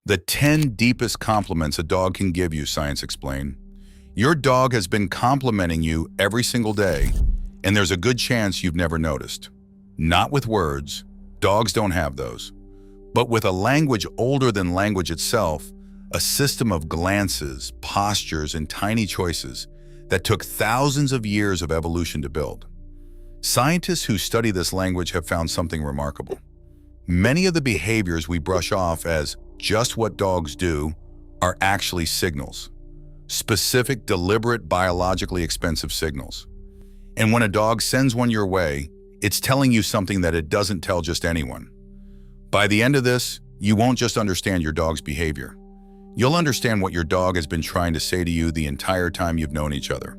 The 10 deepest compliments a dog can give you, science explained. Your dog has been complimenting you every single day, and there's a good chance you've never noticed. Not with words, dogs don't have those, but with a language older than language itself, a system of glances, postures, and tiny choices that took thousands of years of evolution to build. Scientists who study this language have found something remarkable. Many of the behaviors we brush off as just what dogs do are actually signals. Specific, deliberate, biologically expensive signals. And when a dog sends one your way, it's telling you something that it doesn't tell just anyone. By the end of this, you won't just understand your dog's behavior. You'll understand what your dog has been trying to say to you the entire time you've known each other.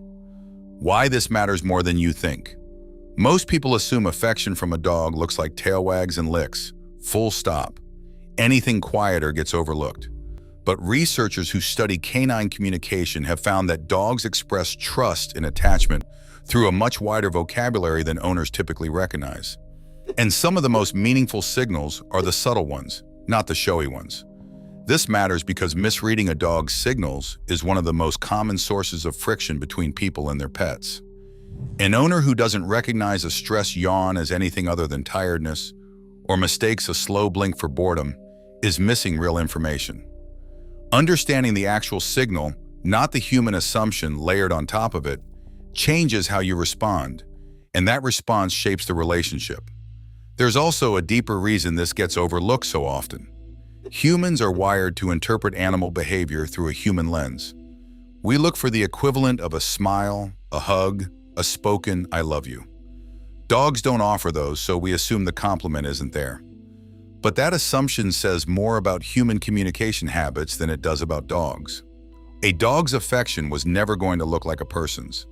Why this matters more than you think. Most people assume affection from a dog looks like tail wags and licks, full stop. Anything quieter gets overlooked. But researchers who study canine communication have found that dogs express trust and attachment through a much wider vocabulary than owners typically recognize. And some of the most meaningful signals are the subtle ones, not the showy ones. This matters because misreading a dog's signals is one of the most common sources of friction between people and their pets. An owner who doesn't recognize a stress yawn as anything other than tiredness, or mistakes a slow blink for boredom, is missing real information. Understanding the actual signal, not the human assumption layered on top of it, changes how you respond, and that response shapes the relationship. There's also a deeper reason this gets overlooked so often. Humans are wired to interpret animal behavior through a human lens. We look for the equivalent of a smile, a hug, a spoken "I love you." Dogs don't offer those, so we assume the compliment isn't there. But that assumption says more about human communication habits than it does about dogs. A dog's affection was never going to look like a person's.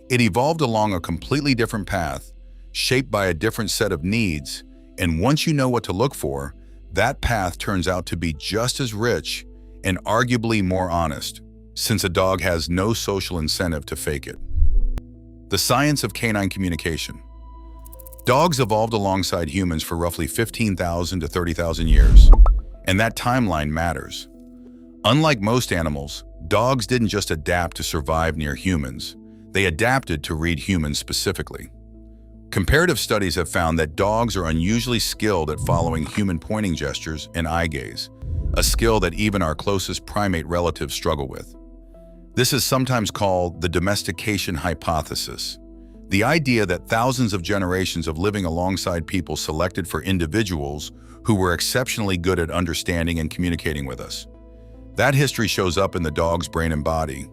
It evolved along a completely different path, shaped by a different set of needs, and once you know what to look for, that path turns out to be just as rich and arguably more honest, since a dog has no social incentive to fake it. The science of canine communication. Dogs evolved alongside humans for roughly 15,000 to 30,000 years, and that timeline matters. Unlike most animals, dogs didn't just adapt to survive near humans, they adapted to read humans specifically. Comparative studies have found that dogs are unusually skilled at following human pointing gestures and eye gaze, a skill that even our closest primate relatives struggle with. This is sometimes called the domestication hypothesis. The idea that thousands of generations of living alongside people selected for individuals who were exceptionally good at understanding and communicating with us. That history shows up in the dog's brain and body.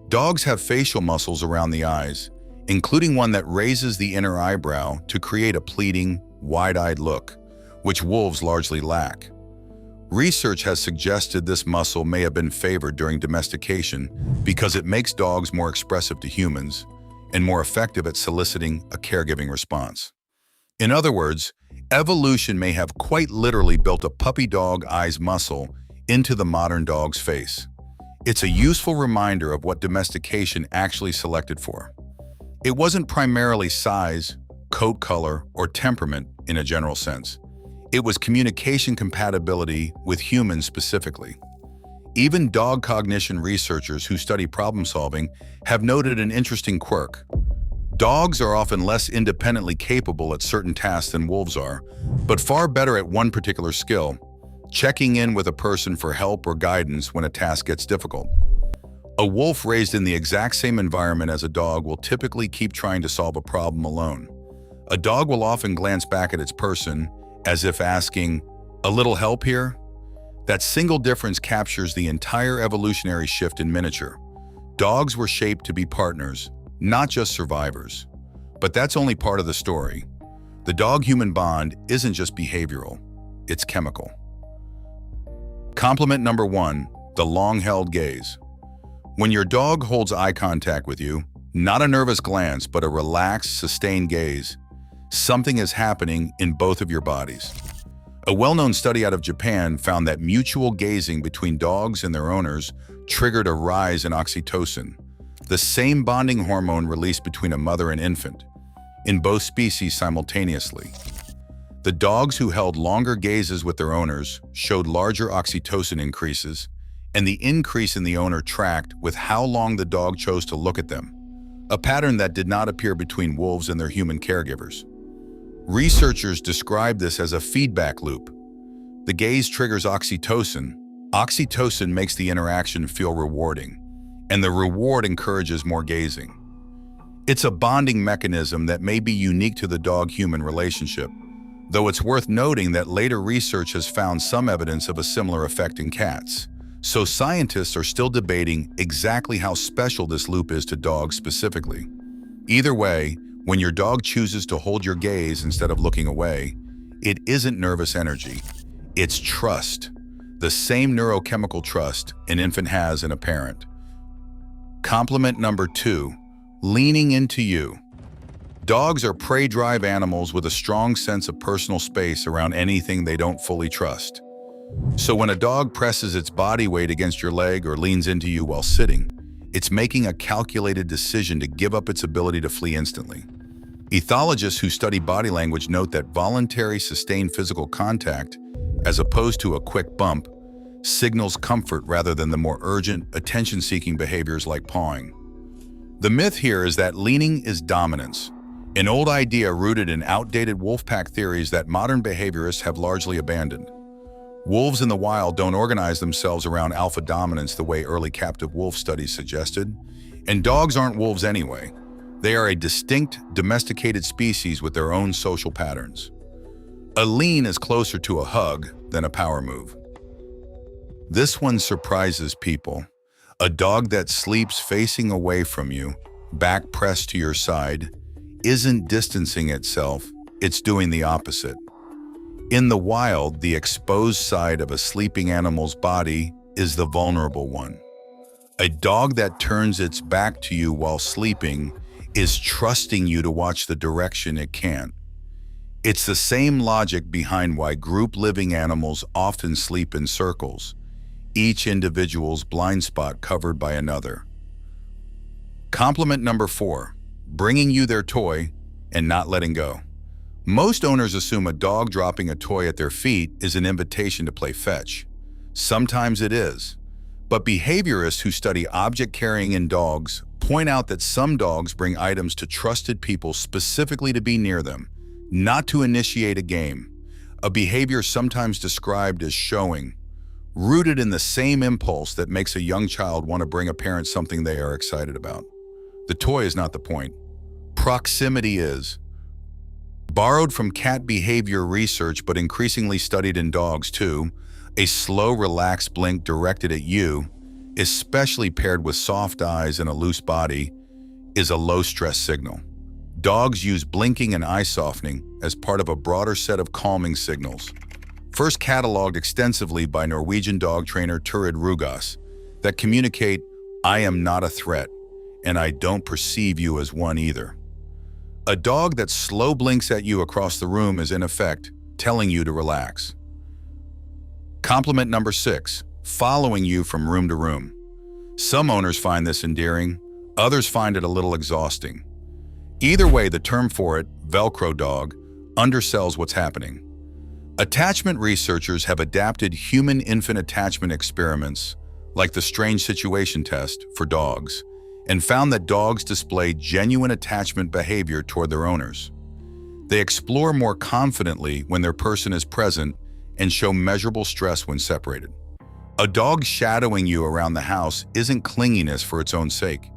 Dogs have facial muscles around the eyes, including one that raises the inner eyebrow to create a pleading, wide-eyed look, which wolves largely lack. Research has suggested this muscle may have been favored during domestication because it makes dogs more expressive to humans and more effective at soliciting a caregiving response. In other words, evolution may have quite literally built a puppy dog eyes muscle into the modern dog's face. It's a useful reminder of what domestication actually selected for. It wasn't primarily size, coat color, or temperament in a general sense. It was communication compatibility with humans specifically. Even dog cognition researchers who study problem solving have noted an interesting quirk. Dogs are often less independently capable at certain tasks than wolves are, but far better at one particular skill: checking in with a person for help or guidance when a task gets difficult. A wolf raised in the exact same environment as a dog will typically keep trying to solve a problem alone. A dog will often glance back at its person as if asking, "A little help here?" That single difference captures the entire evolutionary shift in miniature. Dogs were shaped to be partners, not just survivors. But that's only part of the story. The dog-human bond isn't just behavioral, it's chemical. Compliment number 1, the long-held gaze. When your dog holds eye contact with you, not a nervous glance, but a relaxed, sustained gaze, something is happening in both of your bodies. A well-known study out of Japan found that mutual gazing between dogs and their owners triggered a rise in oxytocin, the same bonding hormone released between a mother and infant, in both species simultaneously. The dogs who held longer gazes with their owners showed larger oxytocin increases, and the increase in the owner tracked with how long the dog chose to look at them, a pattern that did not appear between wolves and their human caregivers. Researchers describe this as a feedback loop. The gaze triggers oxytocin. Oxytocin makes the interaction feel rewarding, and the reward encourages more gazing. It's a bonding mechanism that may be unique to the dog-human relationship, though it's worth noting that later research has found some evidence of a similar effect in cats. So scientists are still debating exactly how special this loop is to dogs specifically. Either way, when your dog chooses to hold your gaze instead of looking away, it isn't nervous energy. It's trust, the same neurochemical trust an infant has in a parent. Compliment number 2, leaning into you. Dogs are prey-drive animals with a strong sense of personal space around anything they don't fully trust. So when a dog presses its body weight against your leg or leans into you while sitting, it's making a calculated decision to give up its ability to flee instantly. Ethologists who study body language note that voluntary, sustained physical contact, as opposed to a quick bump, signals comfort rather than the more urgent, attention-seeking behaviors like pawing. The myth here is that leaning is dominance, an old idea rooted in outdated wolfpack theories that modern behaviorists have largely abandoned. Wolves in the wild don't organize themselves around alpha dominance the way early captive wolf studies suggested, and dogs aren't wolves anyway. They are a distinct, domesticated species with their own social patterns. A lean is closer to a hug than a power move. This one surprises people. A dog that sleeps facing away from you, back pressed to your side, isn't distancing itself, it's doing the opposite. In the wild, the exposed side of a sleeping animal's body is the vulnerable one. A dog that turns its back to you while sleeping is trusting you to watch the direction it can't. It's the same logic behind why group-living animals often sleep in circles, each individual's blind spot covered by another. Compliment number 4, bringing you their toy and not letting go. Most owners assume a dog dropping a toy at their feet is an invitation to play fetch. Sometimes it is, but behaviorists who study object carrying in dogs point out that some dogs bring items to trusted people specifically to be near them, not to initiate a game, a behavior sometimes described as showing, rooted in the same impulse that makes a young child want to bring a parent something they are excited about. The toy is not the point. Proximity is. Borrowed from cat behavior research but increasingly studied in dogs too, a slow, relaxed blink directed at you, especially paired with soft eyes and a loose body, is a low-stress signal. Dogs use blinking and eye softening as part of a broader set of calming signals, first cataloged extensively by Norwegian dog trainer Turid Rugas, that communicate, "I am not a threat, and I don't perceive you as one either." A dog that slow blinks at you across the room is in effect telling you to relax. Compliment number 6, following you from room to room. Some owners find this endearing, others find it a little exhausting. Either way, the term for it, Velcro dog, undersells what's happening. Attachment researchers have adapted human-infant attachment experiments, like the strange situation test, for dogs, and found that dogs display genuine attachment behavior toward their owners. They explore more confidently when their person is present and show measurable stress when separated. A dog shadowing you around the house isn't clinginess for its own sake.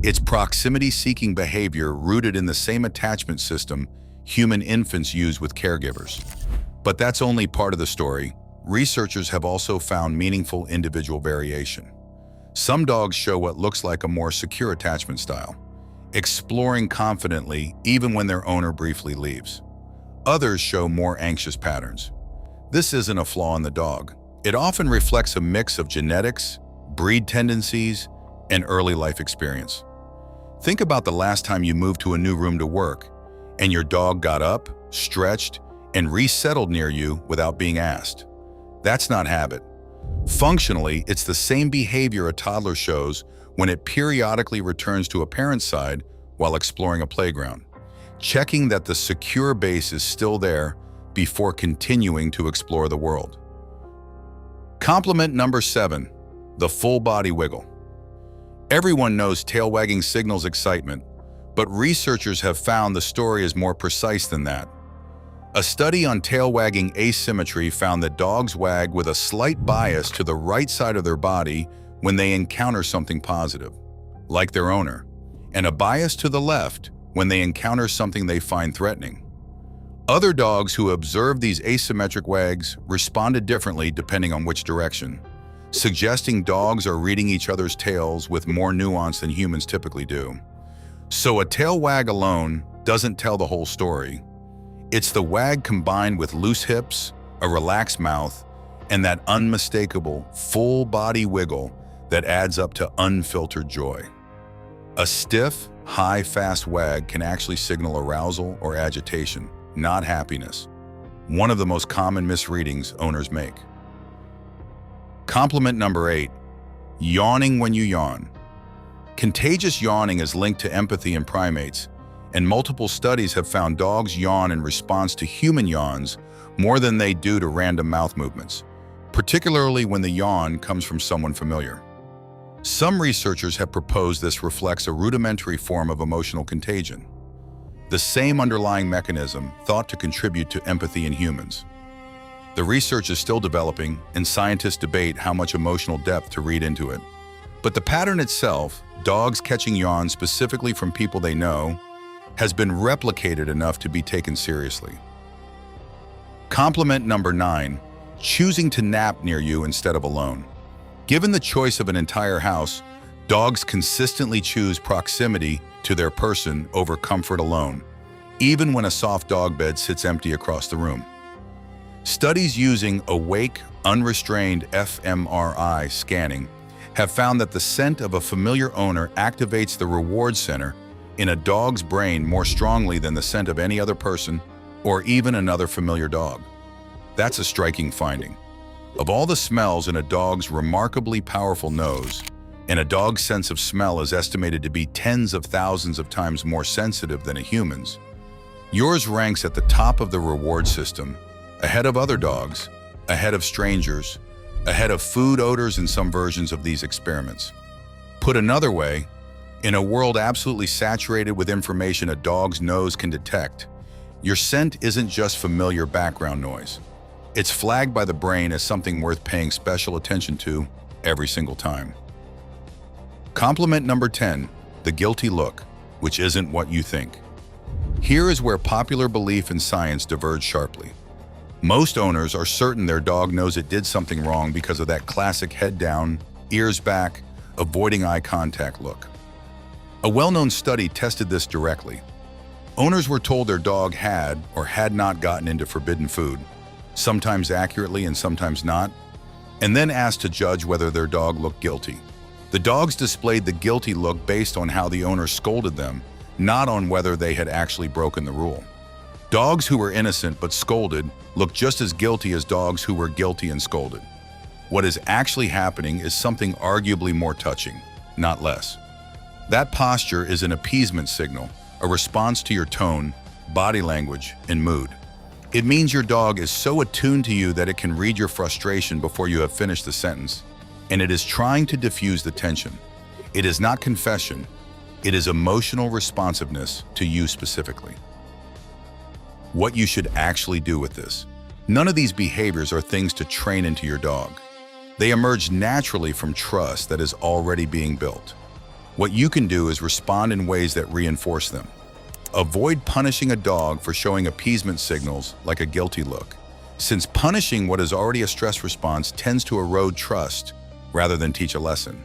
It's proximity-seeking behavior rooted in the same attachment system human infants use with caregivers. But that's only part of the story. Researchers have also found meaningful individual variation. Some dogs show what looks like a more secure attachment style, exploring confidently even when their owner briefly leaves. Others show more anxious patterns. This isn't a flaw in the dog. It often reflects a mix of genetics, breed tendencies, and early life experience. Think about the last time you moved to a new room to work, and your dog got up, stretched, and resettled near you without being asked. That's not habit. Functionally, it's the same behavior a toddler shows when it periodically returns to a parent's side while exploring a playground, checking that the secure base is still there before continuing to explore the world. Compliment number 7, the full body wiggle. Everyone knows tail wagging signals excitement, but researchers have found the story is more precise than that. A study on tail wagging asymmetry found that dogs wag with a slight bias to the right side of their body when they encounter something positive, like their owner, and a bias to the left when they encounter something they find threatening. Other dogs who observed these asymmetric wags responded differently depending on which direction, suggesting dogs are reading each other's tails with more nuance than humans typically do. So a tail wag alone doesn't tell the whole story. It's the wag combined with loose hips, a relaxed mouth, and that unmistakable full body wiggle that adds up to unfiltered joy. A stiff, high, fast wag can actually signal arousal or agitation, not happiness. One of the most common misreadings owners make. Compliment number 8, yawning when you yawn. Contagious yawning is linked to empathy in primates, and multiple studies have found dogs yawn in response to human yawns more than they do to random mouth movements, particularly when the yawn comes from someone familiar. Some researchers have proposed this reflects a rudimentary form of emotional contagion, the same underlying mechanism thought to contribute to empathy in humans. The research is still developing, and scientists debate how much emotional depth to read into it. But the pattern itself, dogs catching yawns specifically from people they know, has been replicated enough to be taken seriously. Compliment number 9, choosing to nap near you instead of alone. Given the choice of an entire house, dogs consistently choose proximity to their person over comfort alone, even when a soft dog bed sits empty across the room. Studies using awake, unrestrained fMRI scanning have found that the scent of a familiar owner activates the reward center in a dog's brain more strongly than the scent of any other person or even another familiar dog. That's a striking finding. Of all the smells in a dog's remarkably powerful nose, and a dog's sense of smell is estimated to be tens of thousands of times more sensitive than a human's, yours ranks at the top of the reward system, ahead of other dogs, ahead of strangers, ahead of food odors in some versions of these experiments. Put another way, in a world absolutely saturated with information a dog's nose can detect, your scent isn't just familiar background noise. It's flagged by the brain as something worth paying special attention to every single time. Compliment number 10, the guilty look, which isn't what you think. Here is where popular belief and science diverge sharply. Most owners are certain their dog knows it did something wrong because of that classic head down, ears back, avoiding eye contact look. A well-known study tested this directly. Owners were told their dog had or had not gotten into forbidden food, sometimes accurately and sometimes not, and then asked to judge whether their dog looked guilty. The dogs displayed the guilty look based on how the owner scolded them, not on whether they had actually broken the rule. Dogs who were innocent but scolded looked just as guilty as dogs who were guilty and scolded. What is actually happening is something arguably more touching, not less. That posture is an appeasement signal, a response to your tone, body language, and mood. It means your dog is so attuned to you that it can read your frustration before you have finished the sentence, and it is trying to diffuse the tension. It is not confession, it is emotional responsiveness to you specifically. What you should actually do with this. None of these behaviors are things to train into your dog. They emerge naturally from trust that is already being built. What you can do is respond in ways that reinforce them. Avoid punishing a dog for showing appeasement signals like a guilty look, since punishing what is already a stress response tends to erode trust rather than teach a lesson.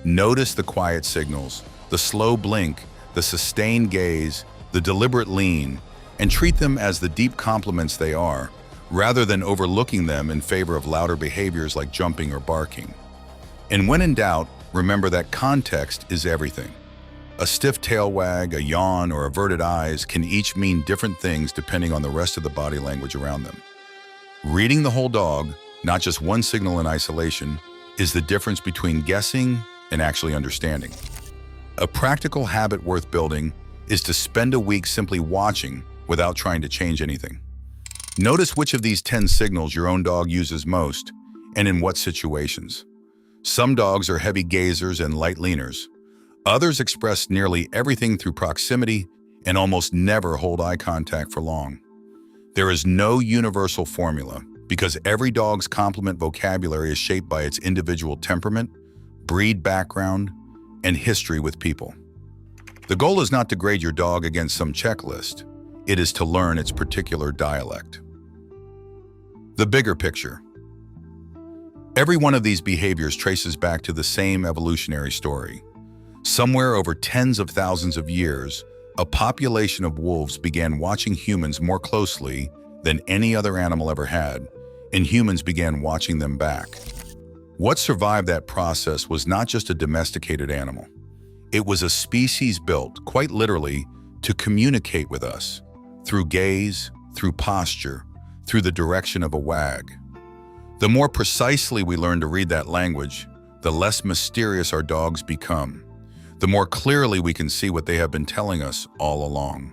Notice the quiet signals, the slow blink, the sustained gaze, the deliberate lean, and treat them as the deep compliments they are, rather than overlooking them in favor of louder behaviors like jumping or barking. And when in doubt, remember that context is everything. A stiff tail wag, a yawn, or averted eyes can each mean different things depending on the rest of the body language around them. Reading the whole dog, not just one signal in isolation, is the difference between guessing and actually understanding. A practical habit worth building is to spend a week simply watching without trying to change anything. Notice which of these 10 signals your own dog uses most and in what situations. Some dogs are heavy gazers and light leaners. Others express nearly everything through proximity and almost never hold eye contact for long. There is no universal formula because every dog's complement vocabulary is shaped by its individual temperament, breed background, and history with people. The goal is not to grade your dog against some checklist. It is to learn its particular dialect. The bigger picture. Every one of these behaviors traces back to the same evolutionary story. Somewhere over tens of thousands of years, a population of wolves began watching humans more closely than any other animal ever had, and humans began watching them back. What survived that process was not just a domesticated animal. It was a species built, quite literally, to communicate with us, through gaze, through posture, through the direction of a wag. The more precisely we learn to read that language, the less mysterious our dogs become. The more clearly we can see what they have been telling us all along.